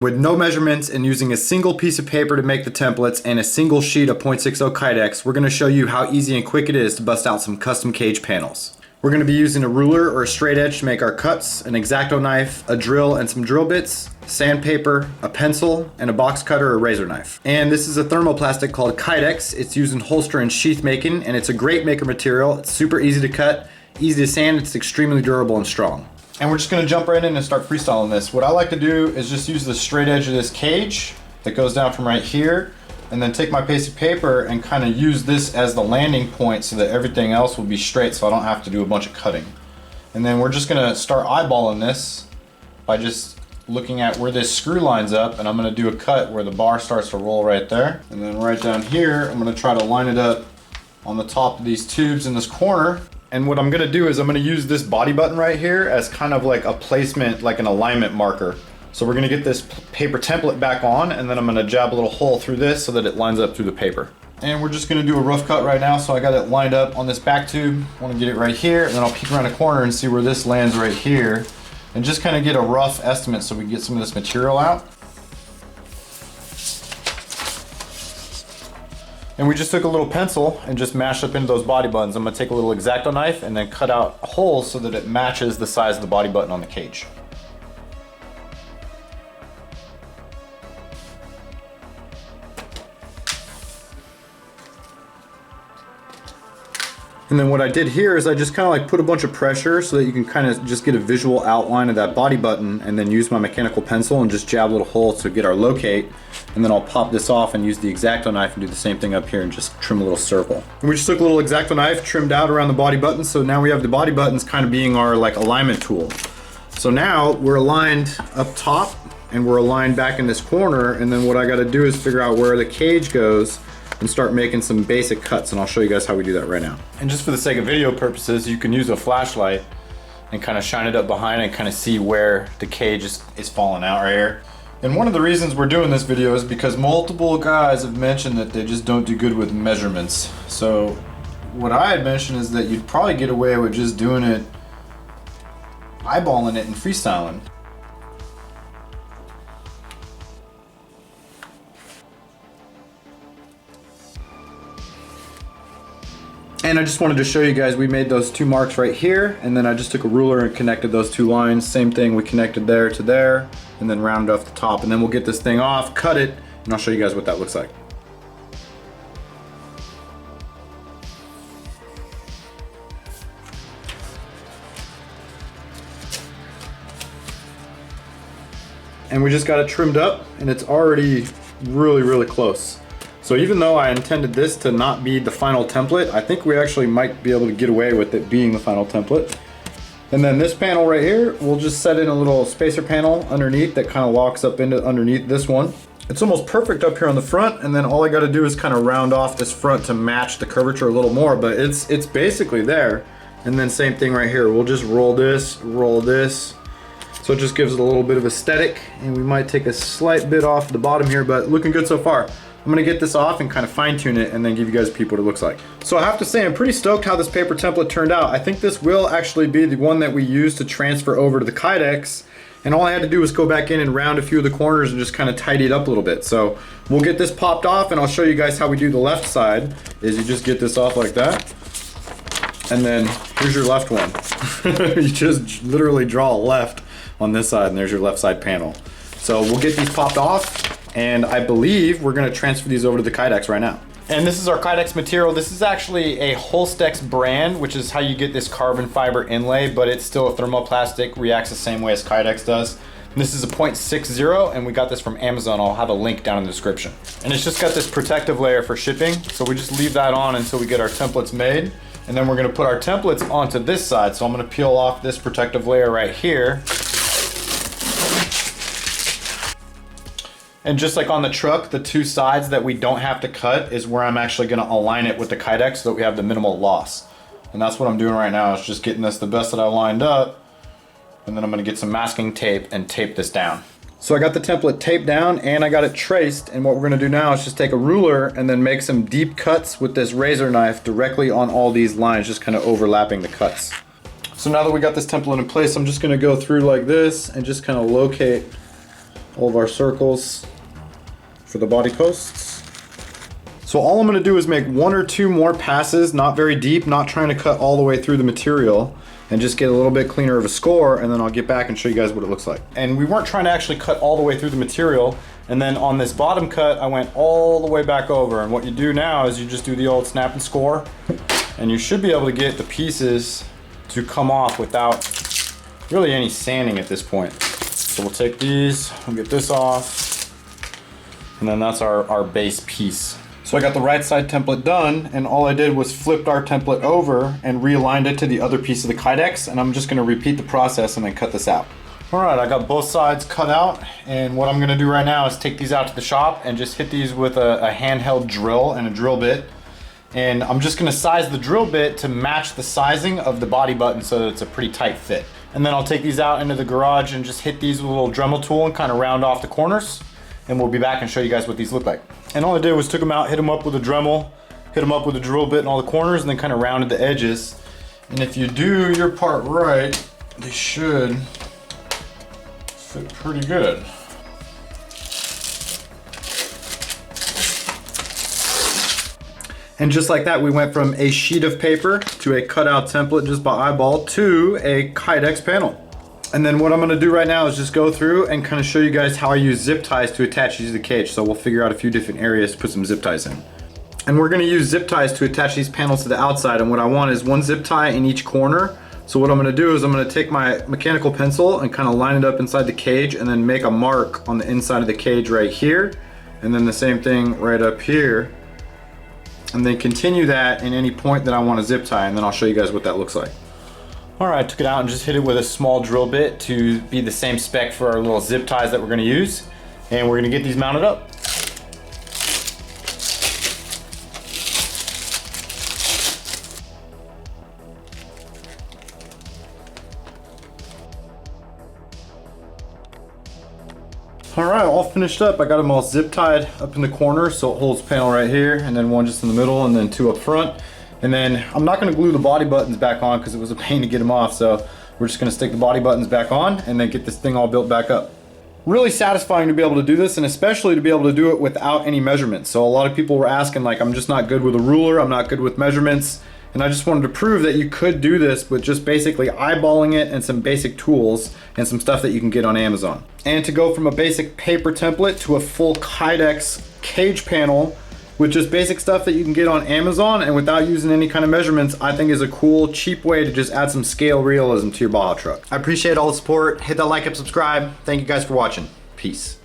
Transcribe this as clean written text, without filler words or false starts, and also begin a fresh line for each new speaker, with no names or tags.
With no measurements and using a single piece of paper to make the templates and a single sheet of 0.60 Kydex, we're going to show you how easy and quick it is to bust out some custom cage panels. We're going to be using a ruler or a straight edge to make our cuts, an X-Acto knife, a drill and some drill bits, sandpaper, a pencil, and a box cutter or razor knife. And this is a thermoplastic called Kydex. It's used in holster and sheath making, and it's a great maker material. It's super easy to cut, easy to sand, it's extremely durable and strong. And we're just gonna jump right in and start freestyling this. What I like to do is just use the straight edge of this cage that goes down from right here, and then take my piece of paper and kind of use this as the landing point so that everything else will be straight so I don't have to do a bunch of cutting. And then we're just gonna start eyeballing this by just looking at where this screw lines up, and I'm gonna do a cut where the bar starts to roll right there. And then right down here, I'm gonna try to line it up on the top of these tubes in this corner. And what I'm gonna do is I'm gonna use this body button right here as kind of like a placement, like an alignment marker. So we're gonna get this paper template back on, and then I'm gonna jab a little hole through this so that it lines up through the paper. And we're just gonna do a rough cut right now. So I got it lined up on this back tube. I wanna get it right here, and then I'll peek around the corner and see where this lands right here, and just kind of get a rough estimate so we can get some of this material out. And we just took a little pencil and just mashed up into those body buttons. I'm gonna take a little X-Acto knife and then cut out a hole so that it matches the size of the body button on the cage. And then what I did here is I just kind of like put a bunch of pressure so that you can kind of just get a visual outline of that body button, and then use my mechanical pencil and just jab a little hole to get our locate. And then I'll pop this off and use the X-Acto knife and do the same thing up here and just trim a little circle. And we just took a little X-Acto knife, trimmed out around the body buttons, so now we have the body buttons kind of being our like alignment tool. So now we're aligned up top and we're aligned back in this corner, and then what I gotta do is figure out where the cage goes and start making some basic cuts, and I'll show you guys how we do that right now. And just for the sake of video purposes, you can use a flashlight and kind of shine it up behind and kind of see where the cage is falling out right here. And one of the reasons we're doing this video is because multiple guys have mentioned that they just don't do good with measurements. So what I had mentioned is that you'd probably get away with just doing it, eyeballing it and freestyling. And I just wanted to show you guys, we made those two marks right here, and then I just took a ruler and connected those two lines. Same thing, we connected there to there, and then rounded off the top, and then we'll get this thing off, cut it, and I'll show you guys what that looks like. And we just got it trimmed up, and it's already really close. So even though I intended this to not be the final template, I think we actually might be able to get away with it being the final template. And then this panel right here, we'll just set in a little spacer panel underneath that kind of locks up into underneath this one. It's almost perfect up here on the front, and then all I gotta do is kind of round off this front to match the curvature a little more, but it's basically there. And then same thing right here, we'll just roll this. So it just gives it a little bit of aesthetic, and we might take a slight bit off the bottom here, but looking good so far. I'm gonna get this off and kind of fine tune it and then give you guys a peep what it looks like. So I have to say, I'm pretty stoked how this paper template turned out. I think this will actually be the one that we use to transfer over to the Kydex. And all I had to do was go back in and round a few of the corners and just kind of tidy it up a little bit. So we'll get this popped off, and I'll show you guys how we do the left side. Is you just get this off like that. And then here's your left one. You just literally draw a left on this side, and there's your left side panel. So we'll get these popped off, and I believe we're gonna transfer these over to the Kydex right now. And this is our Kydex material. This is actually a HOLSTEX brand, which is how you get this carbon fiber inlay, but it's still a thermoplastic, reacts the same way as Kydex does. And this is a 0.60, and we got this from Amazon. I'll have a link down in the description. And it's just got this protective layer for shipping, so we just leave that on until we get our templates made. And then we're gonna put our templates onto this side. So I'm gonna peel off this protective layer right here. And just like on the truck, the two sides that we don't have to cut is where I'm actually gonna align it with the Kydex so that we have the minimal loss. And that's what I'm doing right now, is just getting this the best that I lined up. And then I'm gonna get some masking tape and tape this down. So I got the template taped down and I got it traced, and what we're gonna do now is just take a ruler and then make some deep cuts with this razor knife directly on all these lines, just kind of overlapping the cuts. So now that we got this template in place, I'm just gonna go through like this and just kind of locate all of our circles for the body posts. So all I'm gonna do is make 1 or 2 more passes, not very deep, not trying to cut all the way through the material, and just get a little bit cleaner of a score, and then I'll get back and show you guys what it looks like. And we weren't trying to actually cut all the way through the material, and then on this bottom cut, I went all the way back over, and what you do now is you just do the old snap and score, and you should be able to get the pieces to come off without really any sanding at this point. So we'll take these, we'll get this off, and then that's our base piece. So I got the right side template done, and all I did was flipped our template over and realigned it to the other piece of the Kydex, and I'm just gonna repeat the process and then cut this out. All right, I got both sides cut out, and what I'm gonna do right now is take these out to the shop and just hit these with a handheld drill and a drill bit. And I'm just gonna size the drill bit to match the sizing of the body button so that it's a pretty tight fit. And then I'll take these out into the garage and just hit these with a little Dremel tool and kind of round off the corners. And we'll be back and show you guys what these look like. And all I did was took them out, hit them up with a Dremel, hit them up with a drill bit in all the corners, and then kind of rounded the edges. And if you do your part right, they should fit pretty good. And just like that, we went from a sheet of paper to a cutout template just by eyeball to a Kydex panel. And then what I'm gonna do right now is just go through and kind of show you guys how I use zip ties to attach these to the cage. So we'll figure out a few different areas to put some zip ties in. And we're gonna use zip ties to attach these panels to the outside. And what I want is 1 zip tie in each corner. So what I'm gonna do is I'm gonna take my mechanical pencil and kind of line it up inside the cage and then make a mark on the inside of the cage right here. And then the same thing right up here. And then continue that in any point that I want to zip tie, and then I'll show you guys what that looks like. All right, I took it out and just hit it with a small drill bit to be the same spec for our little zip ties that we're gonna use. And we're gonna get these mounted up. All right, all finished up. I got them all zip tied up in the corner so it holds panel right here, and then 1 just in the middle, and then 2 up front. And then I'm not gonna glue the body buttons back on because it was a pain to get them off, so we're just gonna stick the body buttons back on and then get this thing all built back up. Really satisfying to be able to do this, and especially to be able to do it without any measurements. So a lot of people were asking, like, I'm just not good with a ruler, I'm not good with measurements. And I just wanted to prove that you could do this with just basically eyeballing it and some basic tools and some stuff that you can get on Amazon. And to go from a basic paper template to a full Kydex cage panel with just basic stuff that you can get on Amazon and without using any kind of measurements, I think is a cool, cheap way to just add some scale realism to your Baja truck. I appreciate all the support. Hit that like and subscribe. Thank you guys for watching. Peace.